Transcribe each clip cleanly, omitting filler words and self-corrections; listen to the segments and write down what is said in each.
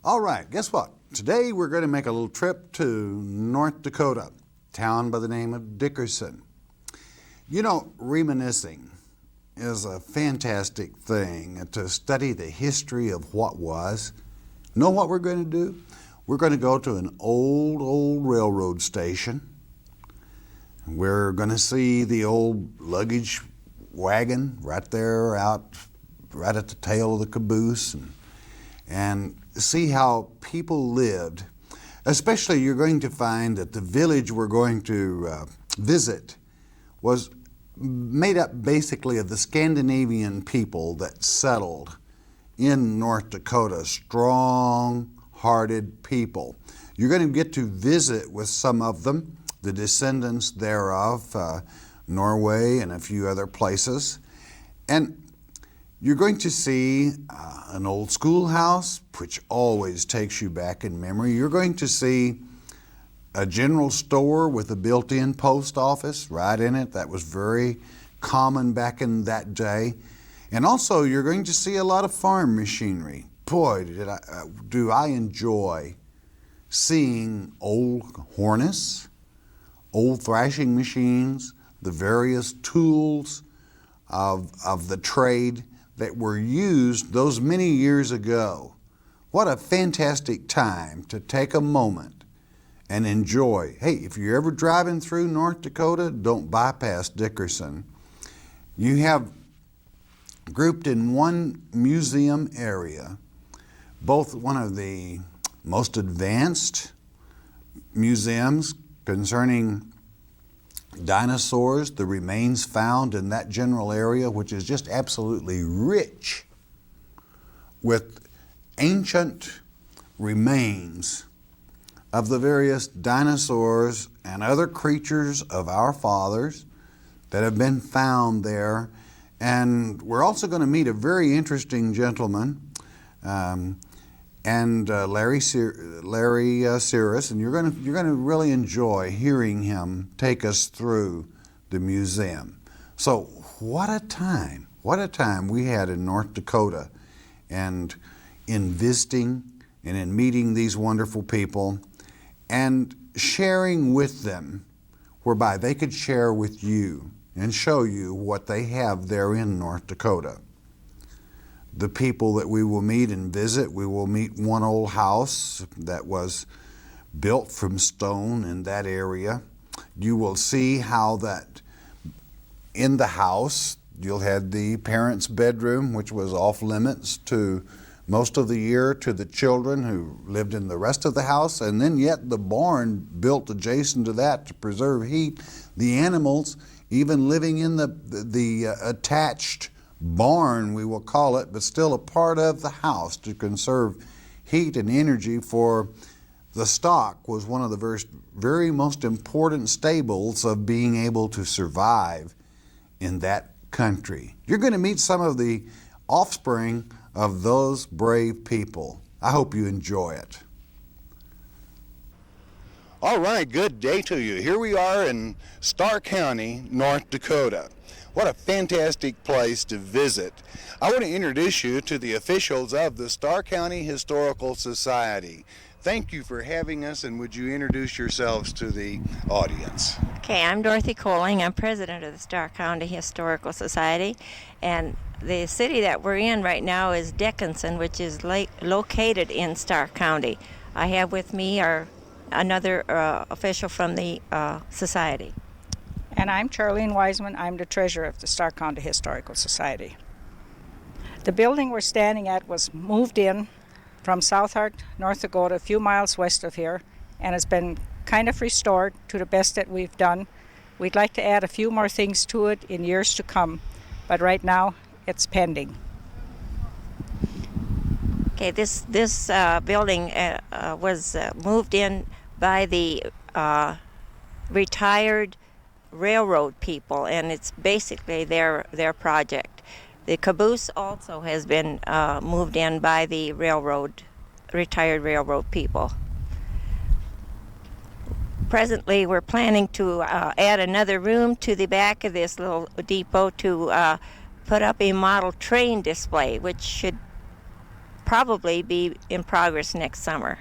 All right, guess what? Today we're going to make a little trip to North Dakota, town by the name of Dickerson. You know, reminiscing is a fantastic thing to study the history of what was. Know what we're going to do? We're going to go to an old railroad station. We're going to see the old luggage wagon right there out right at the tail of the caboose and see how people lived. Especially you're going to find that the village we're going to visit was made up basically of the Scandinavian people that settled in North Dakota, strong-hearted people. You're going to get to visit with some of them, the descendants thereof, Norway and a few other places. And you're going to see an old schoolhouse, which always takes you back in memory. You're going to see a general store with a built-in post office right in it. That was very common back in that day. And also you're going to see a lot of farm machinery. Boy, do I enjoy seeing old harness, old thrashing machines, the various tools of the trade that were used those many years ago. What a fantastic time to take a moment and enjoy. Hey, if you're ever driving through North Dakota, don't bypass Dickerson. You have grouped in one museum area, both one of the most advanced museums concerning dinosaurs, the remains found in that general area, which is just absolutely rich with ancient remains of the various dinosaurs and other creatures of our fathers that have been found there. And we're also going to meet a very interesting gentleman, Larry Cirrus, and you're going to really enjoy hearing him take us through the museum. So what a time we had in North Dakota, and in visiting and in meeting these wonderful people and sharing with them, whereby they could share with you and show you what they have there in North Dakota. The people that we will meet and visit, we will meet one old house that was built from stone in that area. You will see how that in the house, you'll have the parents' bedroom, which was off limits to most of the year to the children who lived in the rest of the house, and then yet the barn built adjacent to that to preserve heat. The animals, even living in the attached barn, we will call it, but still a part of the house to conserve heat and energy for the stock, was one of the very most important stables of being able to survive in that country. You're going to meet some of the offspring of those brave people. I hope you enjoy it. All right, good day to you. Here we are in Starr County, North Dakota. What a fantastic place to visit. I want to introduce you to the officials of the Starr County Historical Society. Thank you for having us, and would you introduce yourselves to the audience? Okay, I'm Dorothy Coling. I'm president of the Starr County Historical Society, and the city that we're in right now is Dickinson, which is located in Starr County. I have with me another official from the society. And I'm Charlene Wiseman. I'm the treasurer of the Starr County Historical Society. The building we're standing at was moved in from Southard, North Dakota, a few miles west of here, and has been kind of restored to the best that we've done. We'd like to add a few more things to it in years to come, but right now it's pending. Okay, this building was moved in by the retired railroad people, and it's basically their project. The caboose also has been moved in by the retired railroad people. Presently, we're planning to add another room to the back of this little depot to put up a model train display, which should probably be in progress next summer.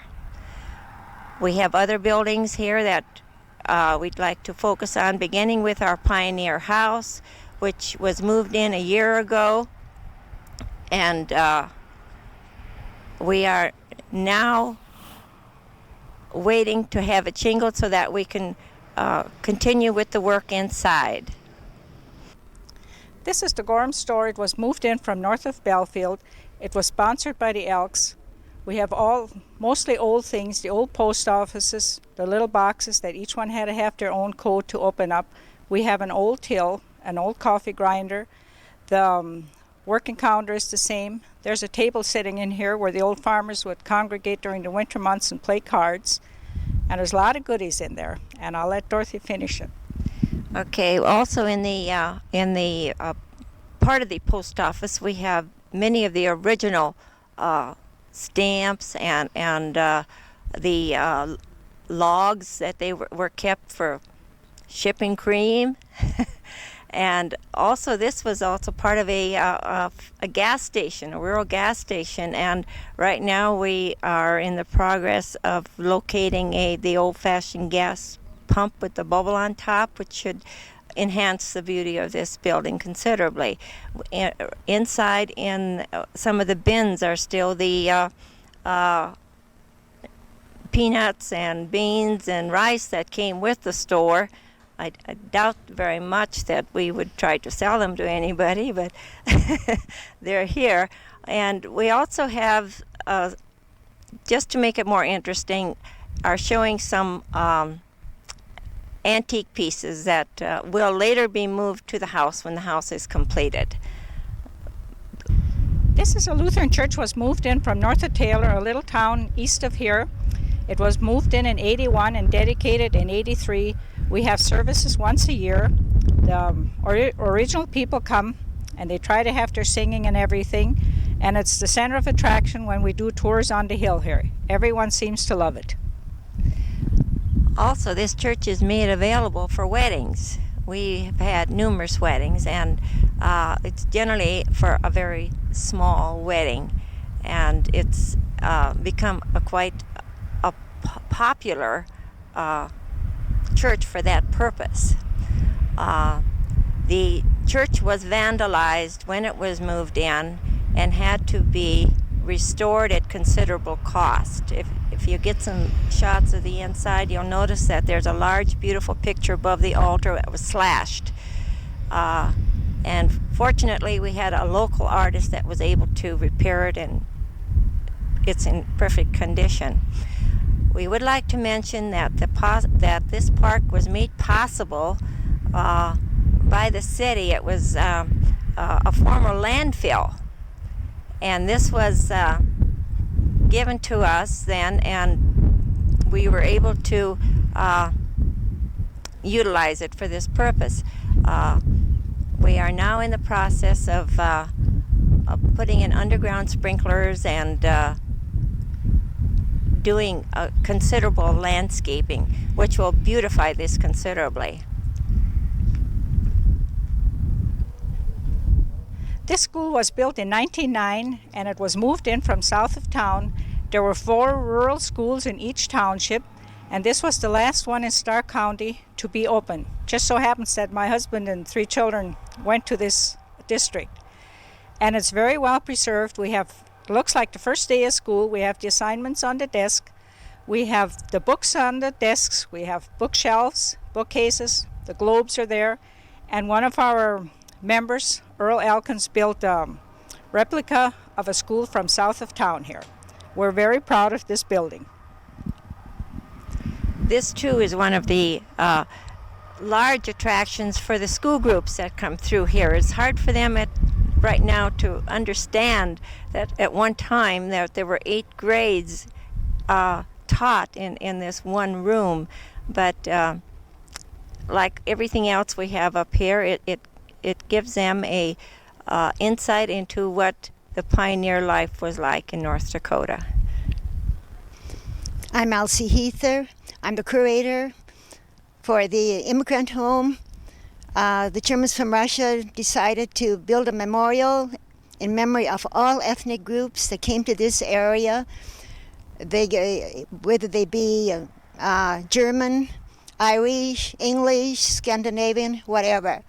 We have other buildings here that we'd like to focus on, beginning with our Pioneer House, which was moved in a year ago, and we are now waiting to have it shingled so that we can continue with the work inside. This is the Gorham store. It was moved in from north of Belfield. It was sponsored by the Elks. We have mostly old things, the old post offices, the little boxes that each one had to have their own code to open up. We have an old till, an old coffee grinder. The working counter is the same. There's a table sitting in here where the old farmers would congregate during the winter months and play cards. And there's a lot of goodies in there. And I'll let Dorothy finish it. Okay. Also, in the part of the post office, we have many of the original stamps and the logs that they were kept for shipping cream. And also, this was also part of a gas station, a rural gas station. And right now, we are in the progress of locating the old-fashioned gas pump with the bubble on top, which should enhance the beauty of this building considerably. Inside, in some of the bins, are still the peanuts and beans and rice that came with the store. I doubt very much that we would try to sell them to anybody, but they're here. And we also have, just to make it more interesting, are showing some antique pieces that will later be moved to the house when the house is completed. This is a Lutheran church, was moved in from north of Taylor, a little town east of here. It was moved in 81 and dedicated in 83. We have services once a year. The original people come and they try to have their singing and everything. And it's the center of attraction when we do tours on the hill here. Everyone seems to love it. Also, this church is made available for weddings. We have had numerous weddings, and it's generally for a very small wedding. And it's become quite a popular church for that purpose. The church was vandalized when it was moved in and had to be restored at considerable cost. If you get some shots of the inside, you'll notice that there's a large, beautiful picture above the altar that was slashed. And fortunately, we had a local artist that was able to repair it, and it's in perfect condition. We would like to mention that that this park was made possible by the city. It was a former landfill, and this was given to us then, and we were able to utilize it for this purpose. We are now in the process of putting in underground sprinklers and doing considerable landscaping, which will beautify this considerably. This school was built in 1909 and it was moved in from south of town. There were 4 rural schools in each township, and this was the last one in Stark County to be open. Just so happens that my husband and 3 children went to this district. And it's very well preserved. We have, looks like the first day of school, we have the assignments on the desk. We have the books on the desks. We have bookshelves, bookcases. The globes are there. And one of our members, Earl Elkins, built a replica of a school from south of town here. We're very proud of this building. This too is one of the large attractions for the school groups that come through here. It's hard for them right now to understand that at one time that there were 8 grades taught in this one room, but like everything else we have up here, it gives them a insight into what the pioneer life was like in North Dakota. I'm Elsie Heather. I'm the curator for the immigrant home. The Germans from Russia decided to build a memorial in memory of all ethnic groups that came to this area. Whether they be German, Irish, English, Scandinavian, whatever.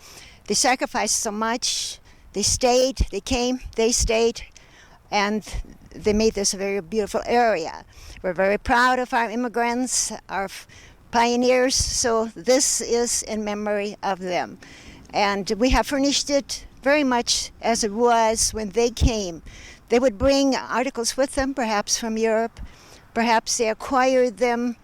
They sacrificed so much. They stayed, they came, they stayed, and they made this a very beautiful area. We're very proud of our immigrants, our pioneers, so this is in memory of them. And we have furnished it very much as it was when they came. They would bring articles with them, perhaps from Europe. Perhaps they acquired them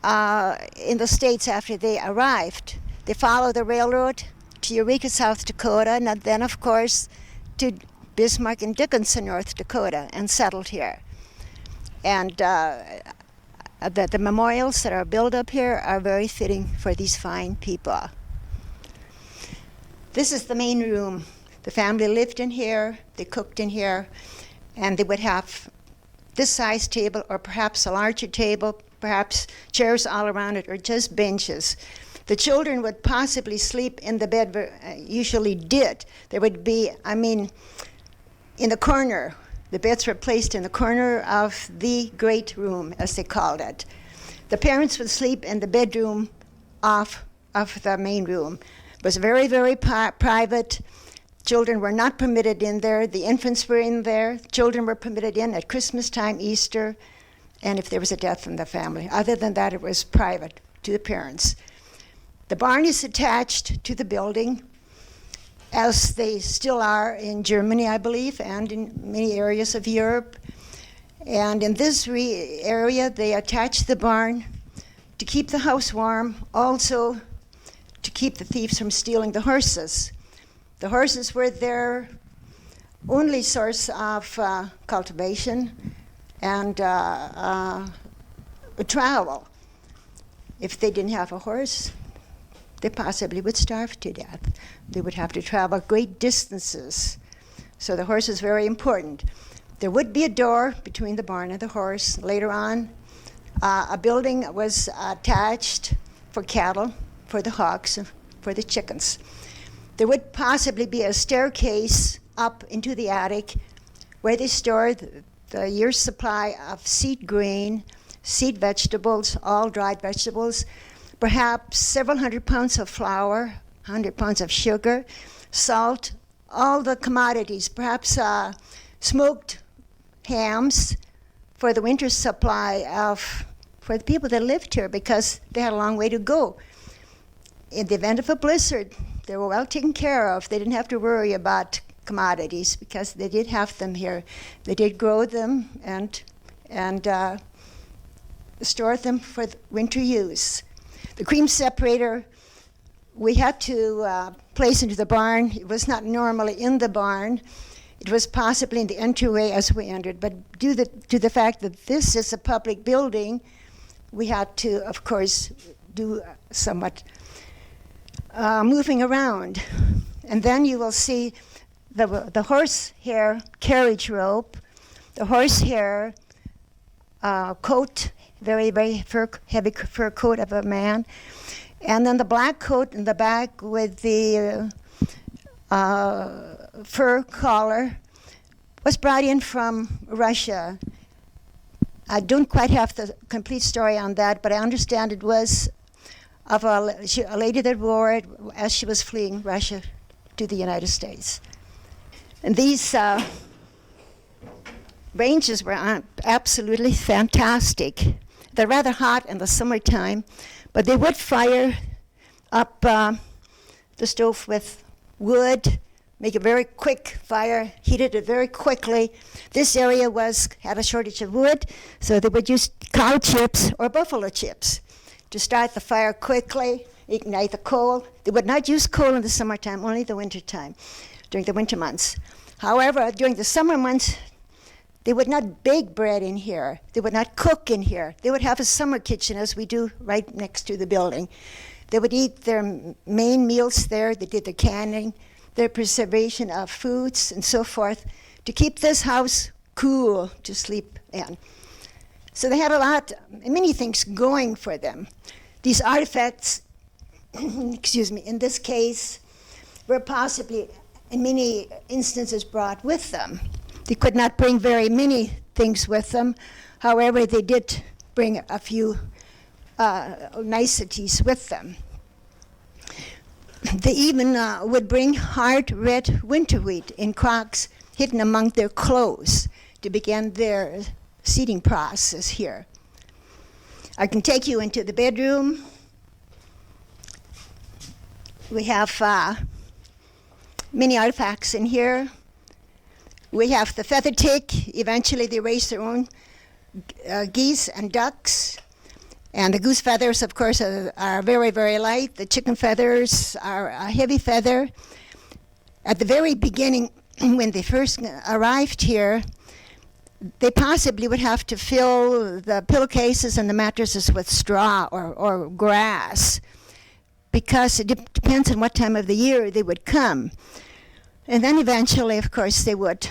in the States after they arrived. They followed the railroad to Eureka, South Dakota, and then, of course, to Bismarck and Dickinson, North Dakota, and settled here. And the memorials that are built up here are very fitting for these fine people. This is the main room. The family lived in here, they cooked in here, and they would have this size table or perhaps a larger table, perhaps chairs all around it or just benches. The children would possibly sleep in the bed, usually did. There would be, in the corner. The beds were placed in the corner of the great room, as they called it. The parents would sleep in the bedroom off of the main room. It was very, very private. Children were not permitted in there. The infants were in there. Children were permitted in at Christmas time, Easter, and if there was a death in the family. Other than that, it was private to the parents. The barn is attached to the building, as they still are in Germany, I believe, and in many areas of Europe. And in this area, they attached the barn to keep the house warm, also to keep the thieves from stealing the horses. The horses were their only source of cultivation and travel. If they didn't have a horse, they possibly would starve to death. They would have to travel great distances. So the horse is very important. There would be a door between the barn and the horse. Later on, a building was attached for cattle, for the hogs, for the chickens. There would possibly be a staircase up into the attic where they stored the year's supply of seed grain, seed vegetables, all dried vegetables, perhaps several hundred pounds of flour, 100 pounds of sugar, salt, all the commodities, perhaps smoked hams for the winter supply for the people that lived here, because they had a long way to go. In the event of a blizzard, they were well taken care of. They didn't have to worry about commodities because they did have them here. They did grow them and store them for winter use. The cream separator we had to place into the barn. It was not normally in the barn. It was possibly in the entryway as we entered, but due to the fact that this is a public building, we had to, of course, do somewhat moving around. And then you will see the horsehair carriage rope, the horsehair coat, very, very heavy fur coat of a man, and then the black coat in the back with the fur collar was brought in from Russia. I don't quite have the complete story on that, but I understand it was of a lady that wore it as she was fleeing Russia to the United States. And these ranges were absolutely fantastic. They're rather hot in the summertime, but they would fire up the stove with wood, make a very quick fire, heated it very quickly. This area had a shortage of wood, so they would use cow chips or buffalo chips to start the fire quickly, ignite the coal. They would not use coal in the summertime, only the wintertime, during the winter months. However, during the summer months, they would not bake bread in here. They would not cook in here. They would have a summer kitchen, as we do right next to the building. They would eat their main meals there. They did the canning, their preservation of foods, and so forth, to keep this house cool to sleep in. So they had many things going for them. These artifacts, in this case, were possibly in many instances brought with them. They could not bring very many things with them. However, they did bring a few niceties with them. They even would bring hard red winter wheat in crocks hidden among their clothes to begin their seeding process here. I can take you into the bedroom. We have many artifacts in here. We have the feather tick. Eventually they raised their own geese and ducks. And the goose feathers, of course, are very, very light. The chicken feathers are a heavy feather. At the very beginning, when they first arrived here, they possibly would have to fill the pillowcases and the mattresses with straw or grass, because it depends on what time of the year they would come. And then eventually, of course, they would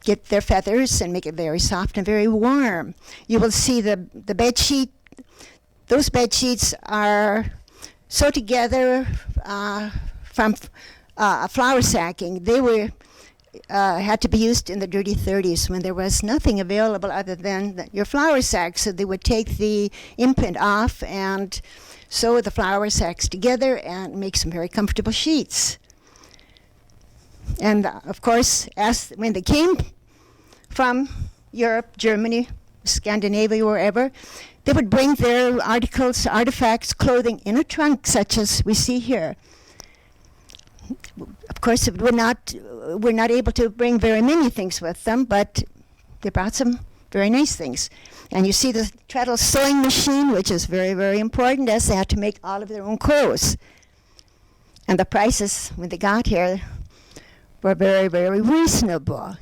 get their feathers and make it very soft and very warm. You will see the bed sheet. Those bed sheets are sewed together from flour sacking. They were had to be used in the dirty 30s when there was nothing available other than your flour sacks. So they would take the imprint off and sew the flour sacks together and make some very comfortable sheets. And of course, when they came from Europe, Germany, Scandinavia, wherever, they would bring their articles, artifacts, clothing in a trunk such as we see here. Of course, we're not able to bring very many things with them, but they brought some very nice things. And you see the treadle sewing machine, which is very, very important, as they had to make all of their own clothes. And the prices, when they got here, were very, very reasonable.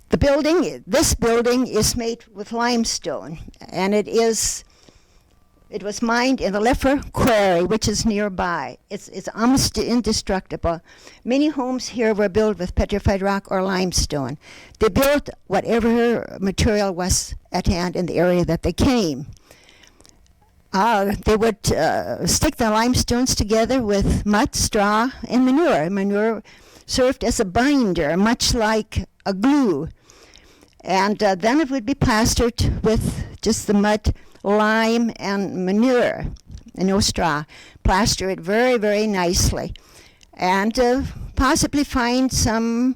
This building is made with limestone, and it was mined in the Leffer Quarry, which is nearby. It's almost indestructible. Many homes here were built with petrified rock or limestone. They built whatever material was at hand in the area that they came. They would stick the limestones together with mud, straw, and manure. Manure served as a binder, much like a glue. And then it would be plastered with just the mud, lime, and manure, and no straw. Plaster it very, very nicely. And possibly find some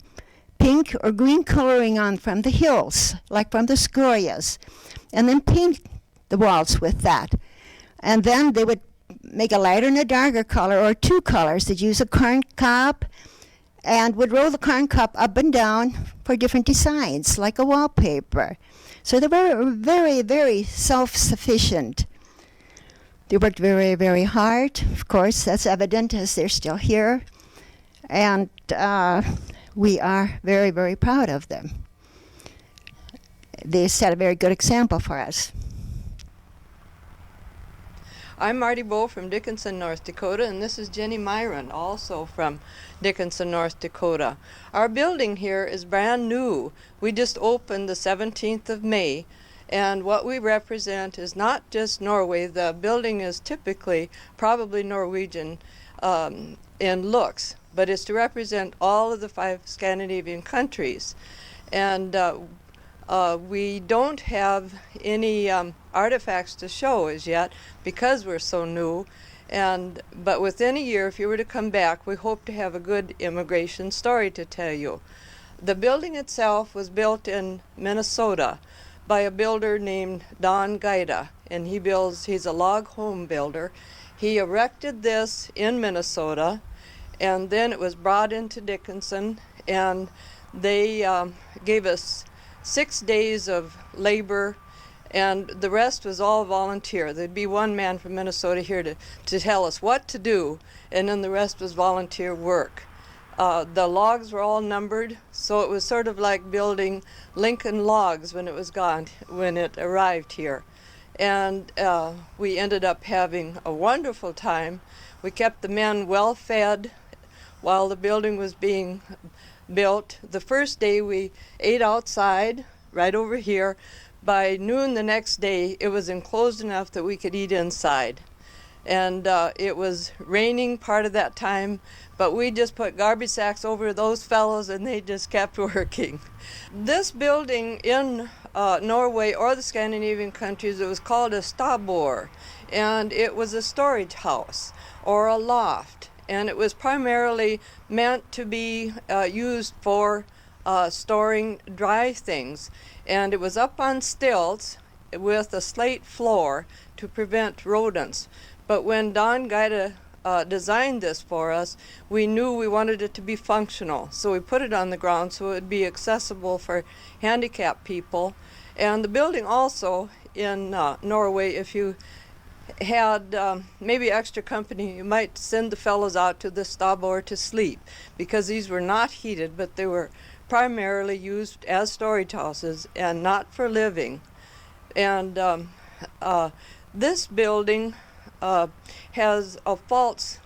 pink or green coloring on from the hills, like from the scorias. And then paint the walls with that. And then they would make a lighter and a darker color, or two colors. They'd use a corn cob and would roll the corn cob up and down for different designs, like a wallpaper. So they were very, very self-sufficient. They worked very, very hard. Of course, that's evident as they're still here. And we are very, very proud of them. They set a very good example for us. I'm Marty Bowe from Dickinson, North Dakota, and this is Jenny Myron, also from Dickinson, North Dakota. Our building here is brand new. We just opened the 17th of May, and what we represent is not just Norway. The building is typically probably Norwegian in looks, but it's to represent all of the 5 Scandinavian countries. And we don't have any artifacts to show as yet because we're so new. But within a year, if you were to come back, we hope to have a good immigration story to tell you. The building itself was built in Minnesota by a builder named Don Gaida, and he's a log home builder. He erected this in Minnesota, and then it was brought into Dickinson, and they gave us 6 days of labor, and the rest was all volunteer. There'd be one man from Minnesota here to tell us what to do, and then the rest was volunteer work. The logs were all numbered, so it was sort of like building Lincoln logs when it arrived here. And we ended up having a wonderful time. We kept the men well fed while the building was being built. The first day we ate outside, right over here. By noon the next day, it was enclosed enough that we could eat inside. And it was raining part of that time, but we just put garbage sacks over those fellows and they just kept working. This building in Norway or the Scandinavian countries, it was called a stabor, and it was a storage house or a loft, and it was primarily meant to be used for storing dry things, and it was up on stilts with a slate floor to prevent rodents. But when Don Gaida designed this for us, we knew we wanted it to be functional, so we put it on the ground so it would be accessible for handicapped people. And the building also in Norway, if you had maybe extra company, you might send the fellows out to the stabor to sleep, because these were not heated, but they were primarily used as storage houses and not for living. And this building has a false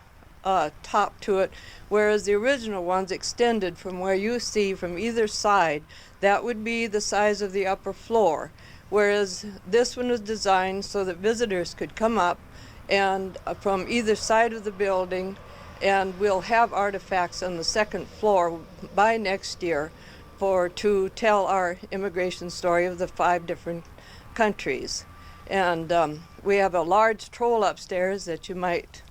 top to it, whereas the original ones extended from where you see from either side. That would be the size of the upper floor, whereas this one was designed so that visitors could come up and from either side of the building, and we'll have artifacts on the second floor by next year to tell our immigration story of the 5 different countries. And we have a large troll upstairs that you might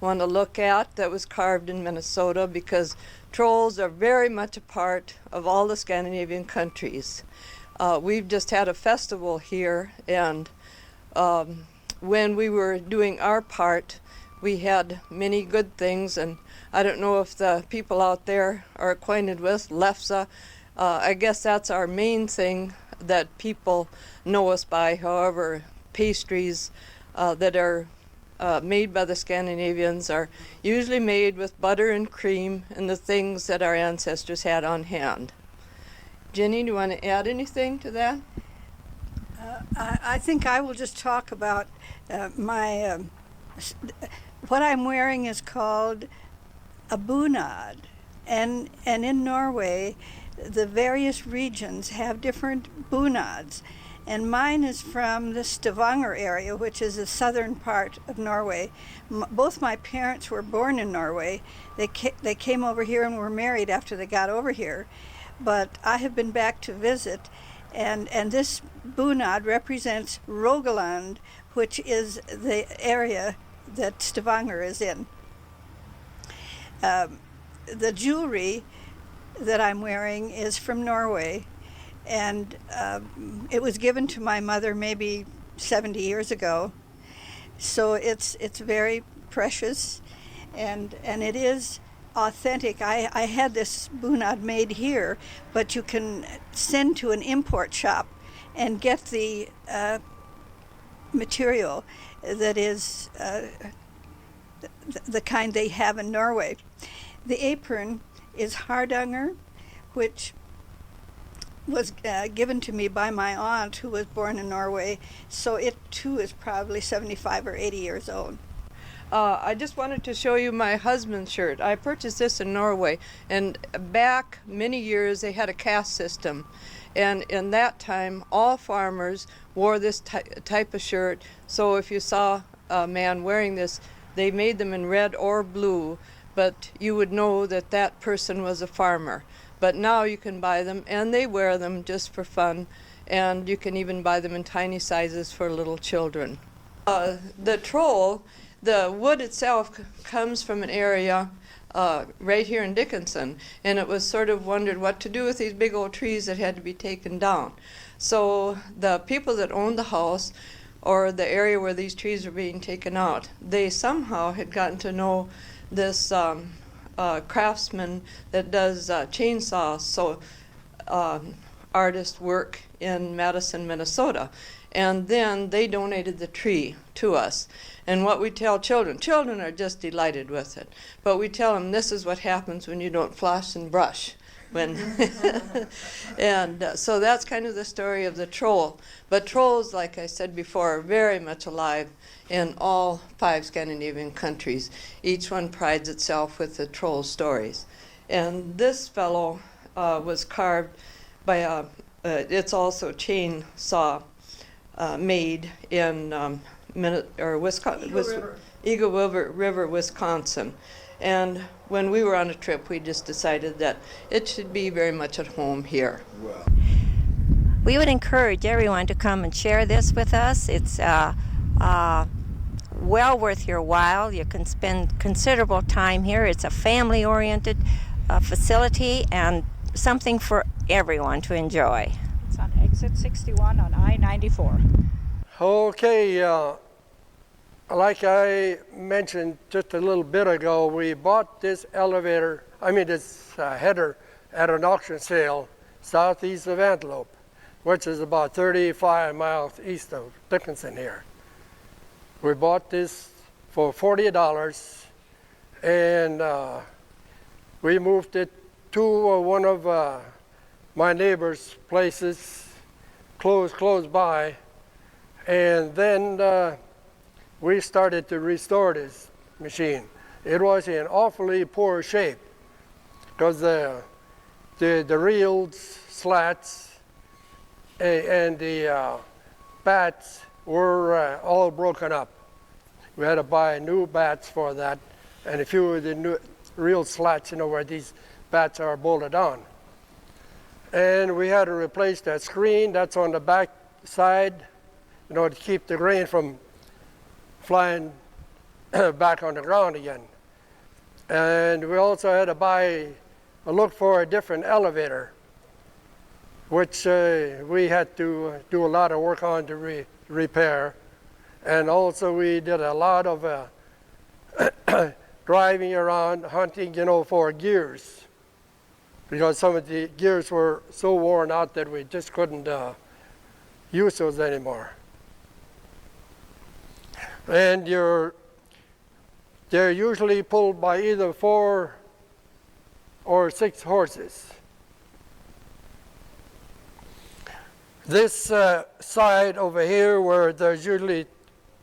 want to look at that was carved in Minnesota, because trolls are very much a part of all the Scandinavian countries. We've just had a festival here, and when we were doing our part, we had many good things, and I don't know if the people out there are acquainted with lefse. I guess that's our main thing that people know us by. However, pastries that are made by the Scandinavians are usually made with butter and cream and the things that our ancestors had on hand. Jenny, do you want to add anything to that? I think I will just talk about what I'm wearing is called a bunad, and in Norway the various regions have different bunads, and mine is from the Stavanger area, which is the southern part of Norway. Both my parents were born in Norway. They came over here and were married after they got over here, but I have been back to visit, and this bunad represents Rogaland, which is the area that Stavanger is in. The jewelry that I'm wearing is from Norway, and it was given to my mother maybe 70 years ago, so it's very precious, and it is authentic. I had this bunad made here, but you can send to an import shop and get the material that is the kind they have in Norway. The apron is hardanger, which was given to me by my aunt, who was born in Norway, so it too is probably 75 or 80 years old. I just wanted to show you my husband's shirt. I purchased this in Norway, and back many years they had a caste system, and in that time all farmers wore this type of shirt. So if you saw a man wearing this, they made them in red or blue, but you would know that that person was a farmer. But now you can buy them, and they wear them just for fun, and you can even buy them in tiny sizes for little children. The troll, the wood itself comes from an area right here in Dickinson, and it was sort of wondered what to do with these big old trees that had to be taken down. So the people that owned the house, or the area where these trees were being taken out, they somehow had gotten to know this craftsman that does chainsaws, so artist work in Madison, Minnesota. And then they donated the tree to us. And what we tell children are just delighted with it. But we tell them this is what happens when you don't floss and brush. And so that's kind of the story of the troll. But trolls, like I said before, are very much alive in all 5 Scandinavian countries. Each one prides itself with the troll stories. And this fellow was carved by it's also chainsaw made in Wisconsin, Eagle River, Wisconsin. And when we were on a trip, we just decided that it should be very much at home here. We would encourage everyone to come and share this with us. It's well worth your while. You can spend considerable time here. It's a family-oriented facility and something for everyone to enjoy. It's on exit 61 on I-94. Okay, like I mentioned just a little bit ago, we bought this header at an auction sale southeast of Antelope, which is about 35 miles east of Dickinson here. We bought this for $40, and we moved it to one of my neighbor's places close by, and then we started to restore this machine. It was in awfully poor shape because the reels, slats, and the bats were all broken up. We had to buy new bats for that, and a few of the new reel slats, where these bats are bolted on. And we had to replace that screen that's on the back side, to keep the grain from flying back on the ground again. And we also had to look for a different elevator, which we had to do a lot of work on to repair. And also we did a lot of driving around hunting, for gears, because some of the gears were so worn out that we just couldn't use those anymore. And they're usually pulled by either 4 or 6 horses. This side over here, where there's usually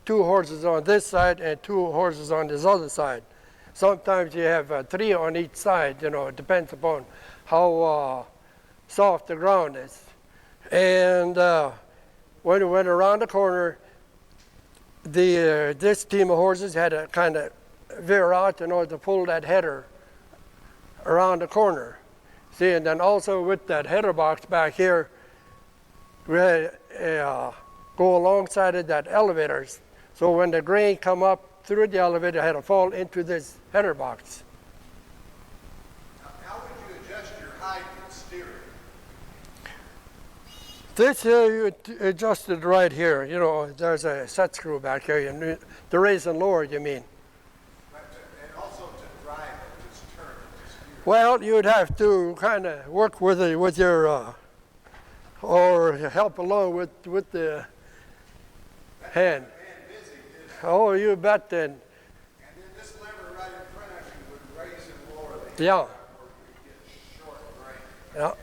2 horses on this side and 2 horses on this other side. Sometimes you have 3 on each side, it depends upon how soft the ground is. And when we went around the corner, this team of horses had to kind of veer out in order to pull that header around the corner. See, and then also with that header box back here, we had go alongside of that elevator. So when the grain come up through the elevator, it had to fall into this header box. How would you adjust your height and steering? This here, you adjust it right here. There's a set screw back here. The raise and lower, you mean? And also to drive it, just turn it, just steer. Well, you'd have to kind of work with your, or help along with the hand. Oh, you bet then. And then this lever right in front of you would raise and lower the Yeah. or you get short grain. Yeah.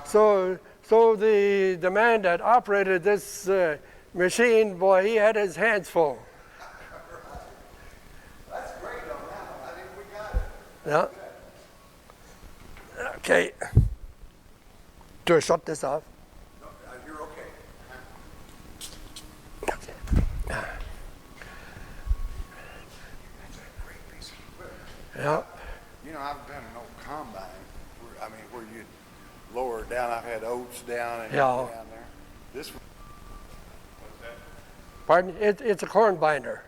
So the man that operated this machine, boy, he had his hands full. That's great on that one. I think we got it. Yeah. Okay. Do I shut this off? No, you're okay. Okay. That's a great piece of equipment. Yeah. I've done an old combine, where you'd lower it down. I've had oats down and Yeah. down there. This one. What's that? Pardon? It's a corn binder.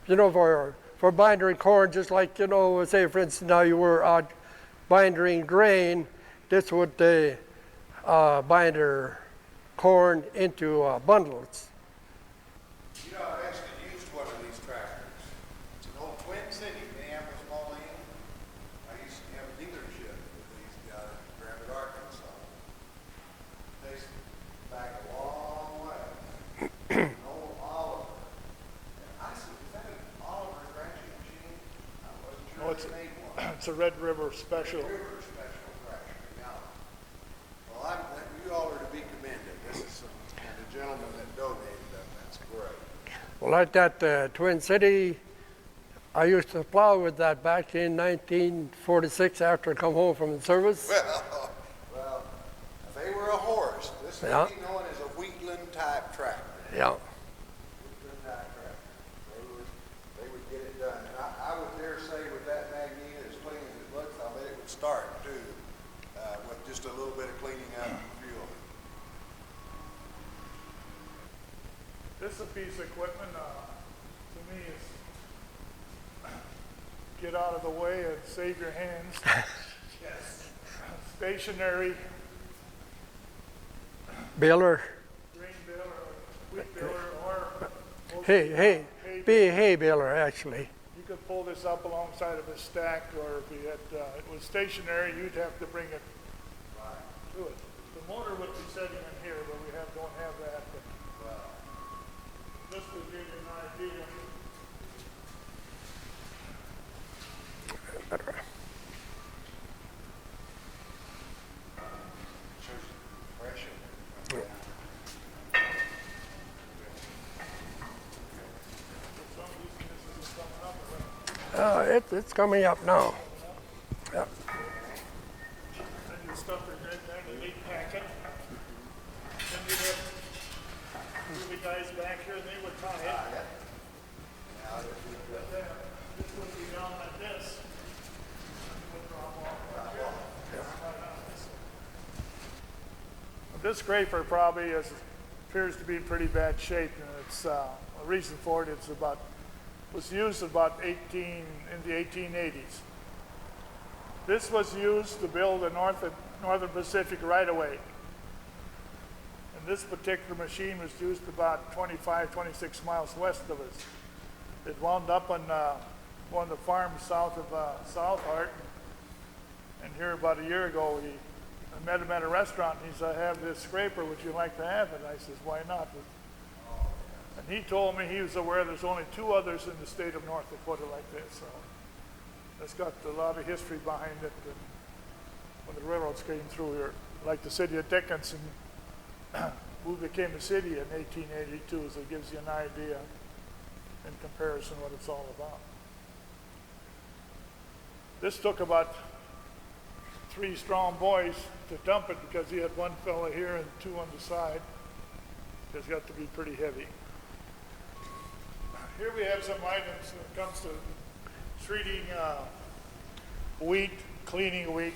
For bindering corn, just like, say for instance, now you were out bindering grain, this would binder corn into bundles. I've actually used one of these tractors. It's an old Twin City, Minneapolis, Moline. I used to have a dealership with these guys in Grand Arkansas. They back a long way. An old Oliver. And I said, is that an Oliver thrashing machine? I wasn't sure Oh, they made one. It's a Red River Special. River special thrasher, yeah. Well, you all are to be commended. This is the gentleman that donated them. That's great. Well, like that Twin City, I used to plow with that back in 1946 after I come home from the service. Well, if they were a horse, this This Yeah. would be known as a Wheatland type tractor. Yeah. Wheatland type tractor. They would get it done. And I would dare say with that Magneto, as clean as it looks, I bet it would start too, with just a little bit of cleaning up and fuel. This is a piece of equipment, to me, is get out of the way and save your hands. Yes. Stationary Baler. grain baler or wheat baler or Hay baler, actually. you could pull this up alongside of a stack, or if you had, it was stationary, you'd have to bring it to it. The motor would be sitting in here, but we don't have that. But, this would give you an idea. Shows the pressure. It's coming up now. Yeah. Then you stuff it right there in the 8-packet. Then you'd have two guys back here, and they would tie it. But then this would be down like this. It would drop off right here. Right on this one. This scraper probably appears to be in pretty bad shape, and it's a reason for it. Was used about in the 1880s. This was used to build the Northern Pacific right-of-way. And this particular machine was used about 25, 26 miles west of us. It wound up on one of the farms south of South Hart. And here about a year ago, I met him at a restaurant, and he said, "I have this scraper, would you like to have it?" I says, "Why not?" And he told me he was aware there's only 2 others in the state of North Dakota like this. So it's got a lot of history behind it. And when the railroads came through here, like the city of Dickinson, who became a city in 1882, so it gives you an idea in comparison what it's all about. This took about 3 strong boys to dump it because he had 1 fella here and 2 on the side. It's got to be pretty heavy. Here we have some items when it comes to treating wheat, cleaning wheat.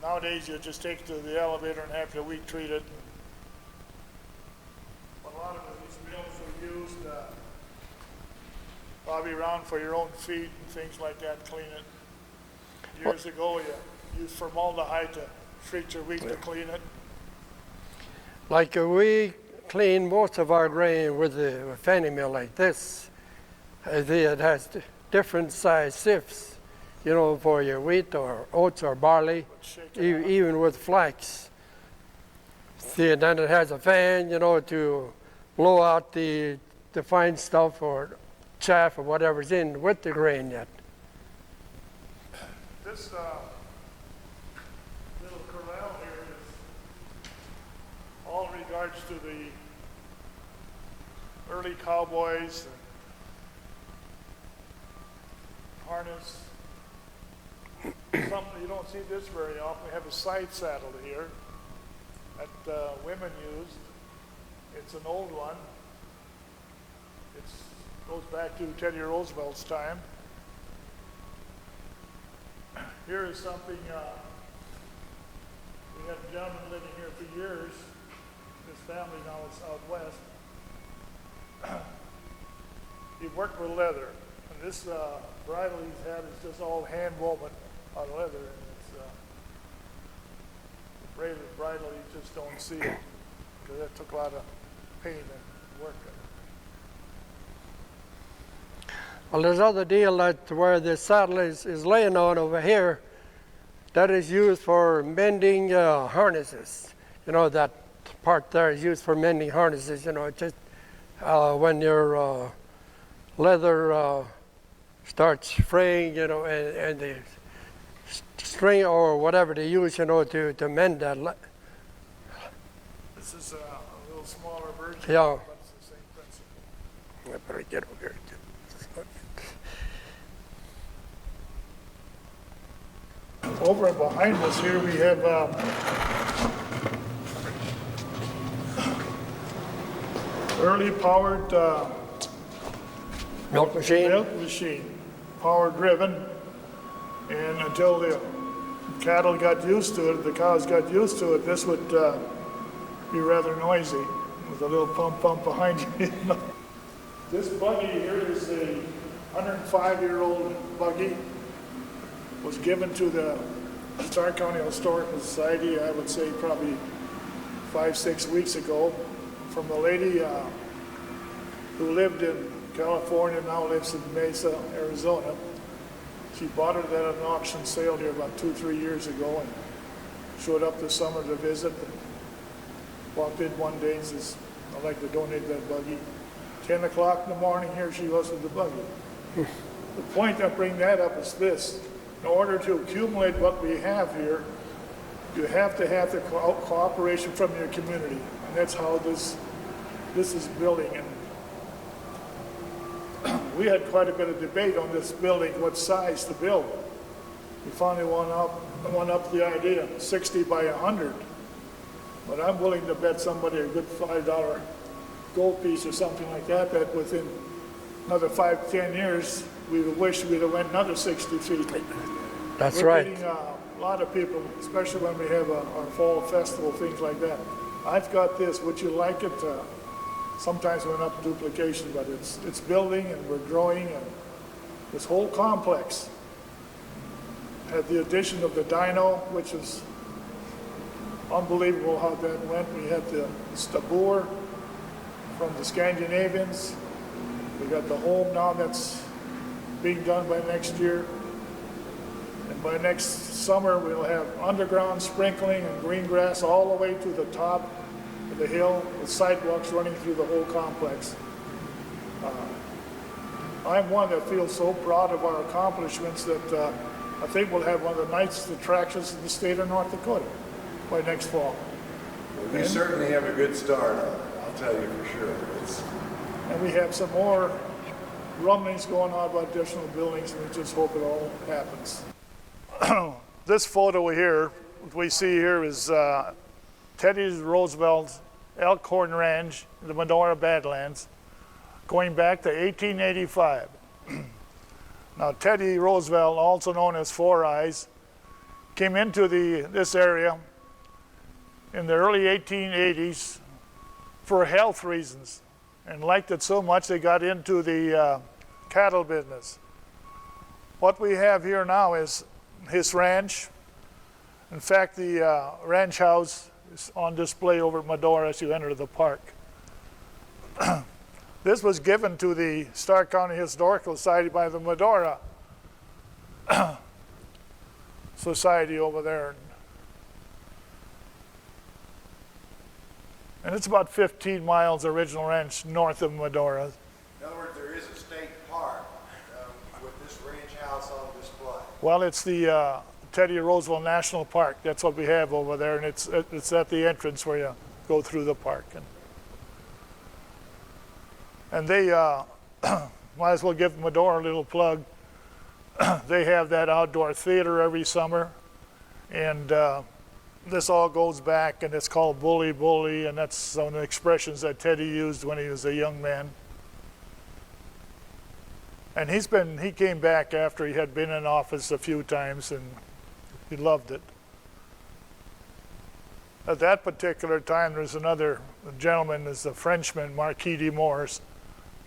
Nowadays you just take it to the elevator and have your wheat treated. But a lot of these mills are used probably around for your own feed and things like that, clean it. Years ago you used formaldehyde to treat your wheat to clean it. Like we clean most of our grain with a fanny mill like this. It has different size sifts, you know, for your wheat or oats or barley, even with flax. See, and then it has a fan, you know, to blow out the fine stuff or chaff or whatever's in with the grain yet. This little corral here is all in regards to the early cowboys and harness. Something you don't see this very often. We have a side saddle here that women used. It's an old one. It goes back to Teddy Roosevelt's time. Here is something, we had a gentleman living here for years. His family now is out west. He worked with leather. And this bridle he's had is just all hand woven out of leather. And it's the braided bridle, you just don't see it. Because that took a lot of pain and work. Well, there's other deal that where the saddle is laying on over here, that is used for mending harnesses. You know, that part there is used for mending harnesses. You know, just when your leather starts fraying, you know, and the string or whatever they use, you know, to mend that. This is a little smaller version, Yeah. but it's the same principle. I better get over here. Over and behind us here we have early powered Milk machine? milk machine, power driven, and until the cattle got used to it, the cows got used to it, this would be rather noisy with a little pump behind you. This buggy here is a 105-year-old buggy. Was given to the Stark County Historical Society, I would say probably 5-6 weeks ago, from a lady who lived in California, now lives in Mesa, Arizona. She bought it at an auction sale here about 2-3 years ago and showed up this summer to visit. And walked in one day and says, I'd like to donate that buggy. 10 o'clock in the morning, here she was with the buggy. The point I bring that up is this. In order to accumulate what we have here, you have to have the cooperation from your community. And that's how this is building. And we had quite a bit of debate on this building, what size to build. We finally won up the idea, 60 by 100. But I'm willing to bet somebody a good $5 gold piece or something like that, that within another 5-10 years, we would wish we'd have went another 60 feet. That's We're right. getting a lot of people, especially when we have our fall festival, things like that. I've got this, would you like it? Sometimes we're not duplication, but it's building and we're growing, and this whole complex had the addition of the dyno, which is unbelievable how that went. We had the stabur from the Scandinavians. We got the home now that's being done by next year. And by next summer, we'll have underground sprinkling and green grass all the way to the top of the hill with sidewalks running through the whole complex. I'm one that feels so proud of our accomplishments that I think we'll have one of the nicest attractions in the state of North Dakota by next fall. Well, you certainly have a good start, I'll tell you for sure. And we have some more rumblings going on about additional buildings, and we just hope it all happens. This photo here, what we see here is Teddy Roosevelt's Elkhorn Ranch in the Medora Badlands, going back to 1885. Now, Teddy Roosevelt, also known as Four Eyes, came into this area in the early 1880s for health reasons, and liked it so much they got into the cattle business. What we have here now is his ranch. In fact, the ranch house is on display over at Medora as you enter the park. This was given to the Stark County Historical Society by the Medora Society over there. And it's about 15 miles original ranch north of Medora. In other words, there is a state park with this ranch house on display. Well, it's the Teddy Roosevelt National Park. That's what we have over there, and it's at the entrance where you go through the park. And they might as well give Medora a little plug. They have that outdoor theater every summer, and this all goes back, and it's called Bully Bully, and that's some of the expressions that Teddy used when he was a young man. And he came back after he had been in office a few times, and he loved it. At that particular time, there's another gentleman, is a Frenchman, Marquis de Morse,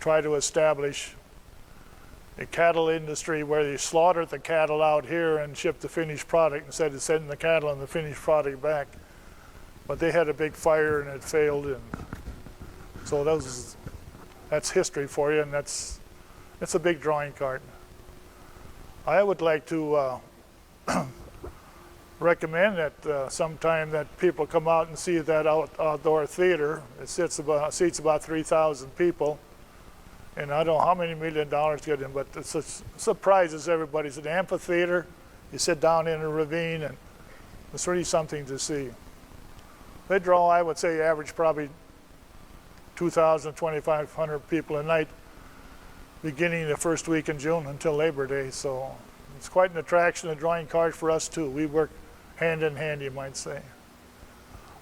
tried to establish a cattle industry where they slaughtered the cattle out here and shipped the finished product instead of sending the cattle and the finished product back. But they had a big fire and it failed, and so that's history for you, and it's a big drawing card. I would like to recommend that sometime that people come out and see that outdoor theater. It seats about 3,000 people. And I don't know how many $1 million get in, but it surprises everybody. It's an amphitheater. You sit down in a ravine, and it's really something to see. They draw, I would say, average probably 2,000, 2,500 people a night, beginning the first week in June until Labor Day. So it's quite an attraction, a drawing card for us too. We work hand in hand, you might say.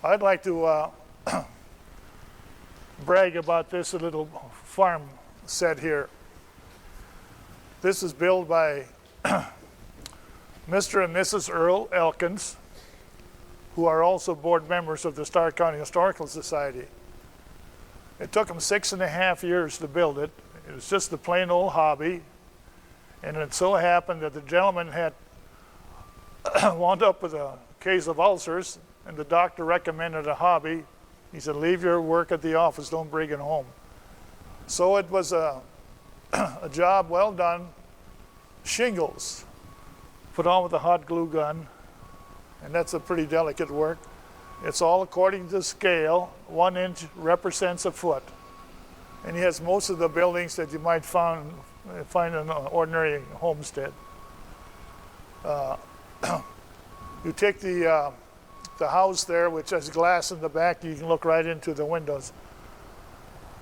I'd like to brag about this little farm set here. This is built by Mr. and Mrs. Earl Elkins, who are also board members of the Stark County Historical Society. It took them 6.5 years to build it. It was just a plain old hobby. And it so happened that the gentleman had wound up with a case of ulcers, and the doctor recommended a hobby. He said, leave your work at the office, don't bring it home. So it was a job well done. Shingles, put on with a hot glue gun, and that's a pretty delicate work. It's all according to scale. 1 inch represents a foot. And he has most of the buildings that you might find in an ordinary homestead. You take the house there, which has glass in the back, you can look right into the windows.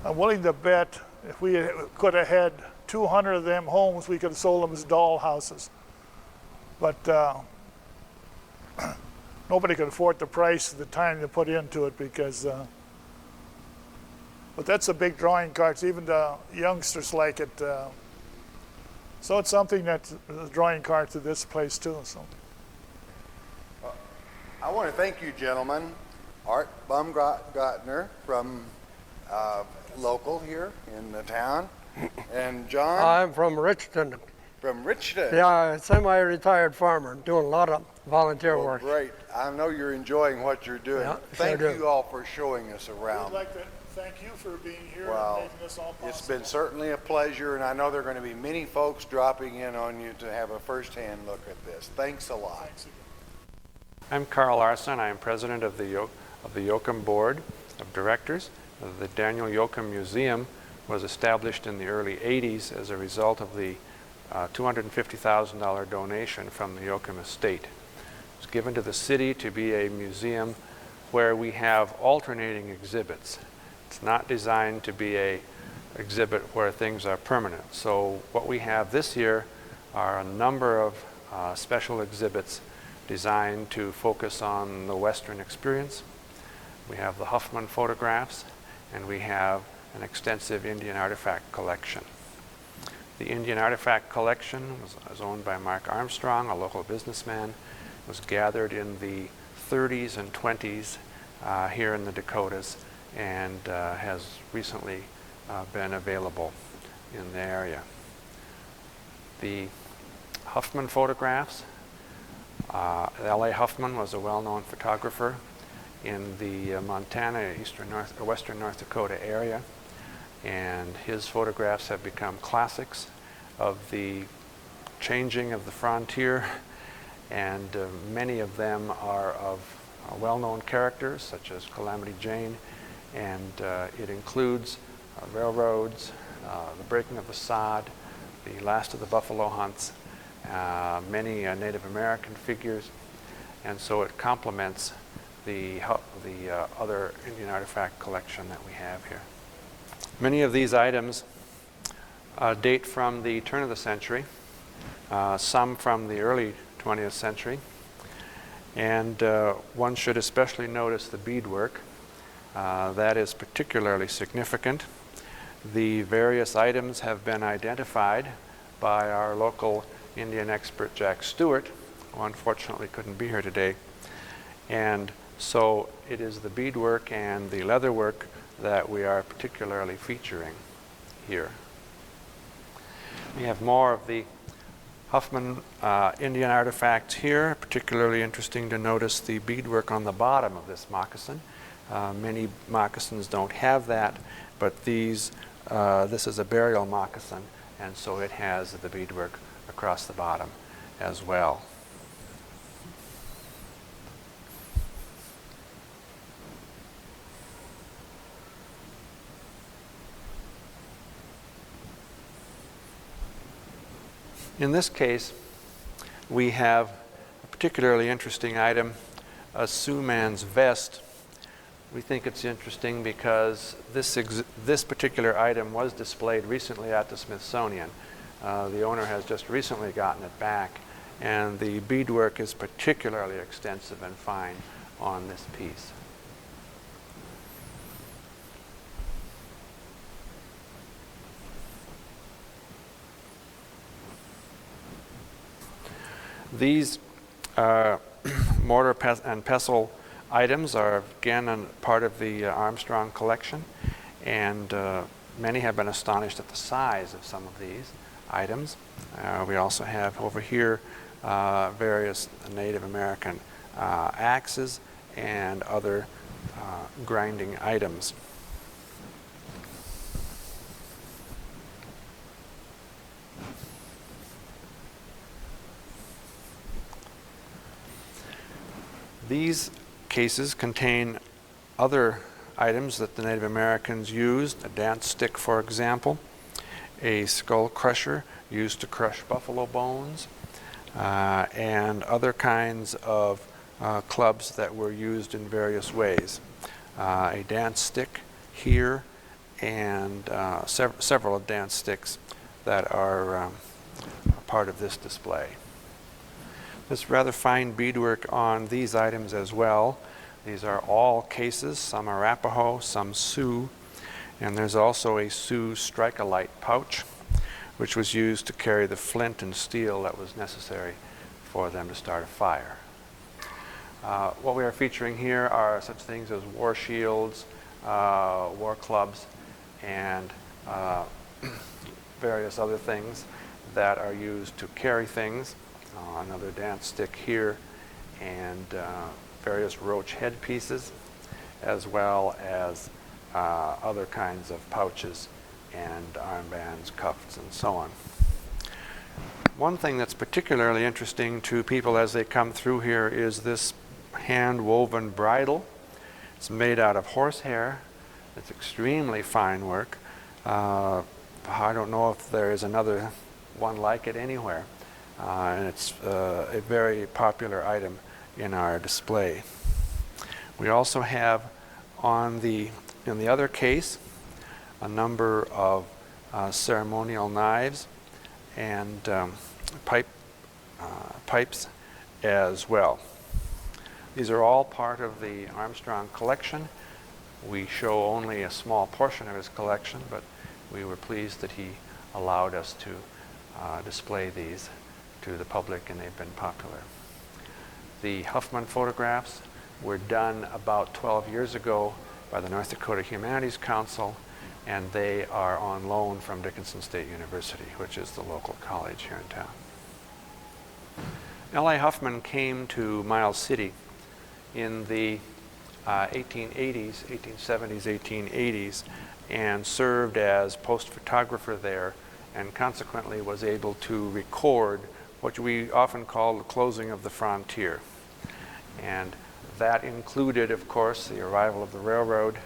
I'm willing to bet if we could have had 200 of them homes, we could have sold them as doll houses. But nobody could afford the price, the time to put into it, because but that's a big drawing cards. Even the youngsters like it. So it's something that's a drawing card to this place too. So. I want to thank you, gentlemen. Art Baumgartner from local here in the town, and John. I'm from Richton. From Richton. Yeah, semi-retired farmer, doing a lot of volunteer Well, work. great. I know you're enjoying what you're doing. Yeah, Thank sure do. you all for showing us around. We'd like to thank you for being here Well, and making this all possible. it's been certainly a pleasure, and I know there are going to be many folks dropping in on you to have a first-hand look at this. Thanks a lot. Thanks again. I'm Carl Larson. I am president of the Yoakum Board of Directors. The Daniel Yoakum Museum was established in the early 80s as a result of the $250,000 donation from the Yoakum estate. It was given to the city to be a museum where we have alternating exhibits. It's not designed to be a exhibit where things are permanent. So what we have this year are a number of special exhibits designed to focus on the Western experience. We have the Huffman photographs, and we have an extensive Indian artifact collection. The Indian artifact collection was owned by Mark Armstrong, a local businessman. It was gathered in the 30s and 20s here in the Dakotas, and has recently been available in the area. The Huffman photographs, L.A. Huffman was a well-known photographer in the Montana, western North Dakota area, and his photographs have become classics of the changing of the frontier, and many of them are of well-known characters such as Calamity Jane, and it includes railroads, the breaking of the sod, the last of the buffalo hunts, many Native American figures, and so it complements the other Indian artifact collection that we have here. Many of these items date from the turn of the century, some from the early 20th century, and one should especially notice the beadwork. That is particularly significant. The various items have been identified by our local Indian expert Jack Stewart, who unfortunately couldn't be here today. And so it is the beadwork and the leatherwork that we are particularly featuring here. We have more of the Huffman Indian artifacts here. Particularly interesting to notice the beadwork on the bottom of this moccasin. Many moccasins don't have that, but this is a burial moccasin, and so it has the beadwork across the bottom as well. In this case, we have a particularly interesting item, a Sioux man's vest. We think it's interesting because this particular item was displayed recently at the Smithsonian. The owner has just recently gotten it back, and the beadwork is particularly extensive and fine on this piece. These mortar and pestle items are again part of the Armstrong collection, and many have been astonished at the size of some of these items. We also have over here various Native American axes and other grinding items. These cases contain other items that the Native Americans used, a dance stick, for example, a skull crusher used to crush buffalo bones, and other kinds of clubs that were used in various ways. A dance stick here, and several dance sticks that are part of this display. There's rather fine beadwork on these items as well. These are all cases, some Arapaho, some Sioux, and there's also a Sioux strike-a-light pouch, which was used to carry the flint and steel that was necessary for them to start a fire. What we are featuring here are such things as war shields, war clubs, and various other things that are used to carry things. Another dance stick here, and various roach headpieces, as well as other kinds of pouches and armbands, cuffs, and so on. One thing that's particularly interesting to people as they come through here is this hand-woven bridle. It's made out of horsehair. It's extremely fine work. I don't know if there is another one like it anywhere. And it's a very popular item in our display. We also have in the other case a number of ceremonial knives and pipes as well. These are all part of the Armstrong collection. We show only a small portion of his collection, but we were pleased that he allowed us to display these to the public, and they've been popular. The Huffman photographs were done about 12 years ago by the North Dakota Humanities Council, and they are on loan from Dickinson State University, which is the local college here in town. L.A. Huffman came to Miles City in the 1870s, 1880s, and served as post photographer there, and consequently was able to record what we often call the closing of the frontier. And that included, of course, the arrival of the railroad,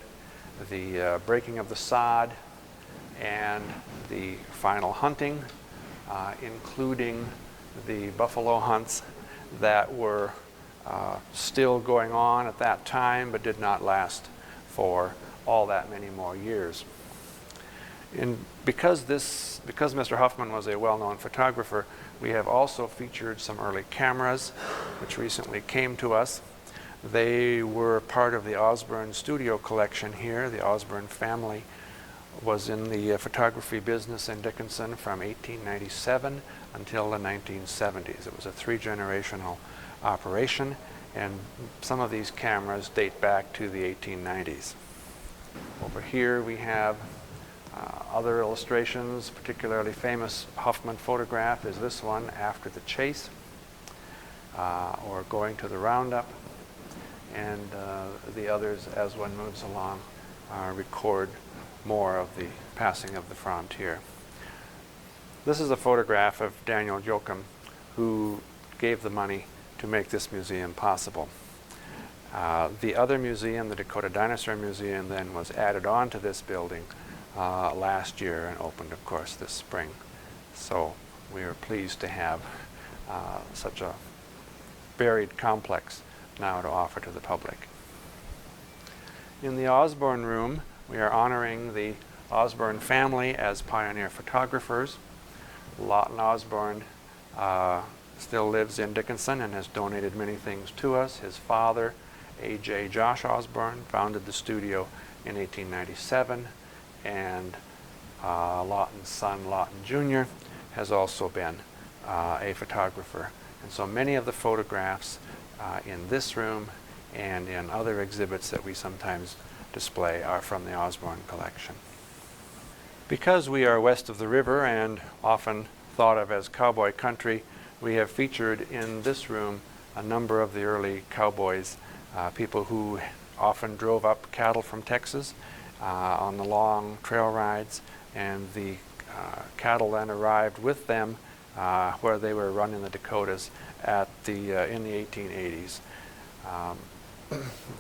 the breaking of the sod, and the final hunting, including the buffalo hunts that were still going on at that time, but did not last for all that many more years. Because Mr. Huffman was a well-known photographer, we have also featured some early cameras which recently came to us. They were part of the Osborne studio collection here. The Osborne family was in the photography business in Dickinson from 1897 until the 1970s. It was a three-generational operation, and some of these cameras date back to the 1890s. Over here we have other illustrations. Particularly famous Huffman photograph is this one, After the Chase, or Going to the Roundup, and the others, as one moves along, record more of the passing of the frontier. This is a photograph of Daniel Jochum, who gave the money to make this museum possible. The other museum, the Dakota Dinosaur Museum, then was added on to this building last year and opened, of course, this spring. So we are pleased to have such a varied complex now to offer to the public. In the Osborne room, we are honoring the Osborne family as pioneer photographers. Lawton Osborne still lives in Dickinson and has donated many things to us. His father, A.J. Josh Osborne, founded the studio in 1897, and Lawton's son, Lawton Jr., has also been a photographer And so many of the photographs in this room and in other exhibits that we sometimes display are from the Osborne collection. Because we are west of the river and often thought of as cowboy country, we have featured in this room a number of the early cowboys, people who often drove up cattle from Texas on the long trail rides, and the cattle then arrived with them where they were run in the Dakotas in the 1880s.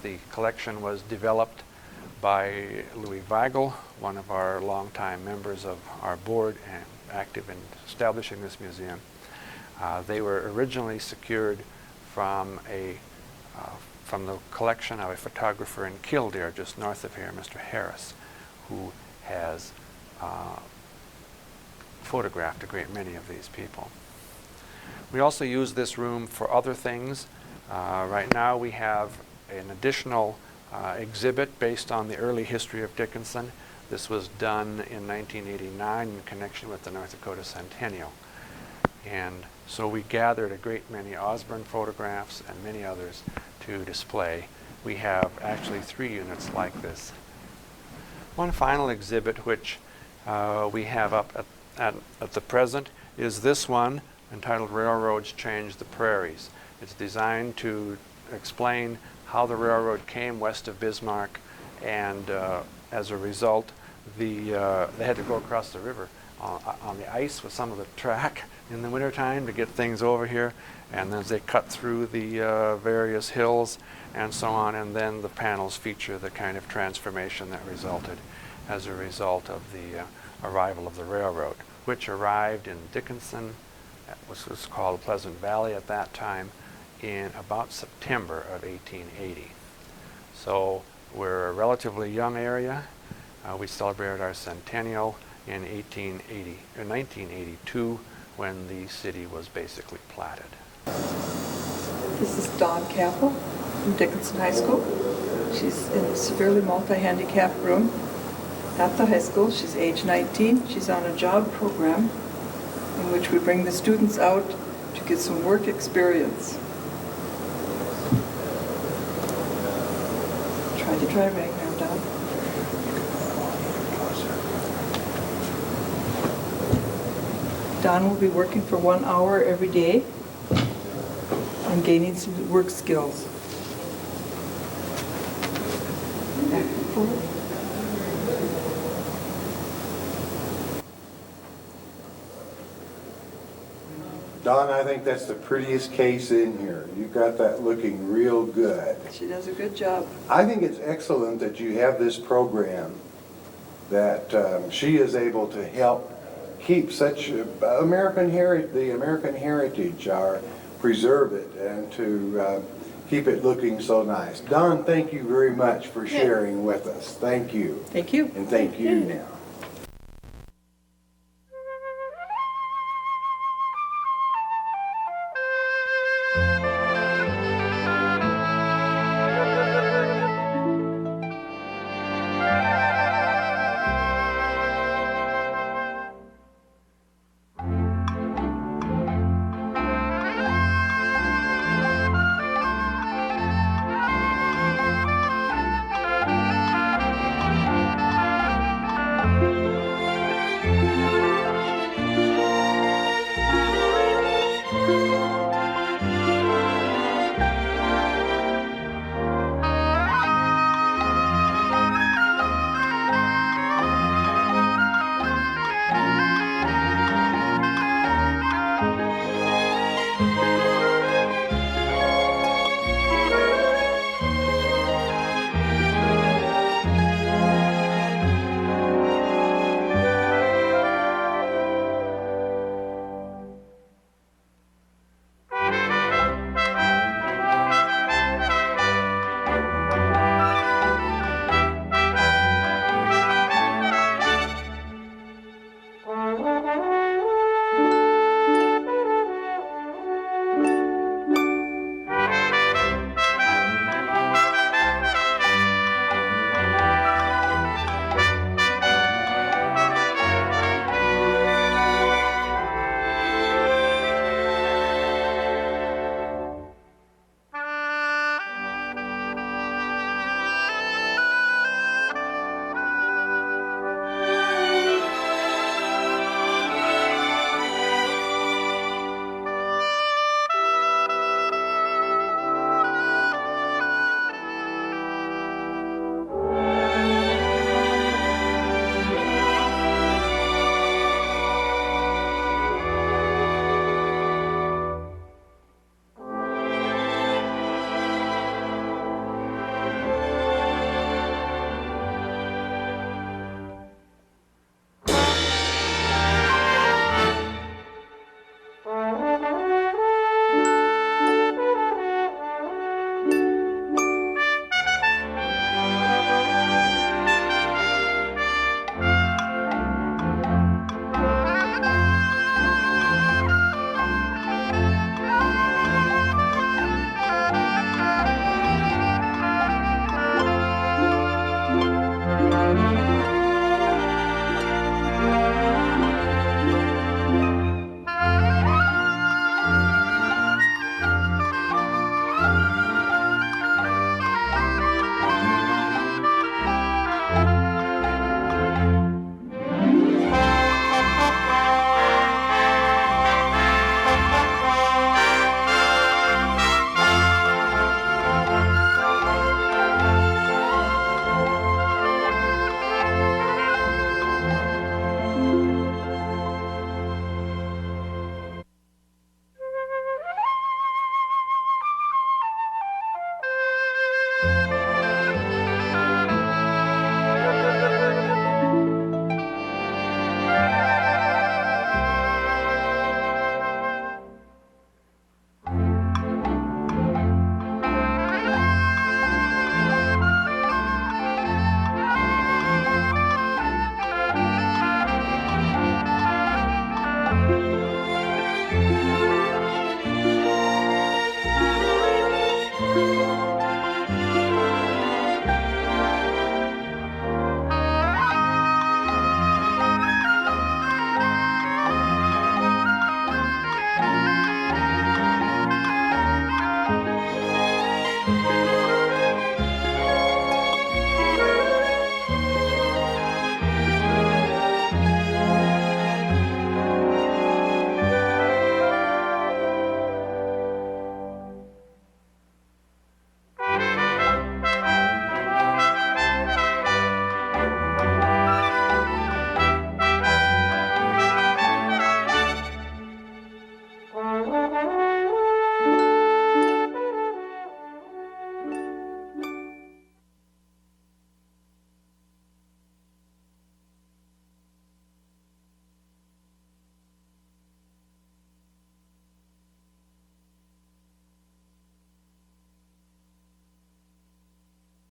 The collection was developed by Louis Weigel, one of our longtime members of our board and active in establishing this museum. They were originally secured from the collection of a photographer in Killdeer, just north of here, Mr. Harris, who has photographed a great many of these people. We also use this room for other things. Right now we have an additional exhibit based on the early history of Dickinson. This was done in 1989 in connection with the North Dakota Centennial. And so we gathered a great many Osborne photographs and many others to display. We have actually 3 units like this. One final exhibit which we have up at the present is this one, entitled Railroads Changed the Prairies. It's designed to explain how the railroad came west of Bismarck, and as a result they had to go across the river on the ice with some of the track in the wintertime to get things over here, and then they cut through the various hills and so on, and then the panels feature the kind of transformation that resulted as a result of the arrival of the railroad, which arrived in Dickinson, which was called Pleasant Valley at that time, in about September of 1880. So we're a relatively young area. We celebrated our centennial in 1982, when the city was basically platted. This is Dawn Capel from Dickinson High School. She's in a severely multi-handicapped room at the high school. She's age 19. She's on a job program in which we bring the students out to get some work experience. Try to drive right now, Dawn. Dawn will be working for 1 hour every day and gaining some work skills. Back and forth. Dawn, I think that's the prettiest case in here. You've got that looking real good. She does a good job. I think it's excellent that you have this program, that she is able to help keep such the American heritage, preserve it, and to keep it looking so nice. Dawn, thank you very much for sharing with us. Thank you. Thank you. And thank you now.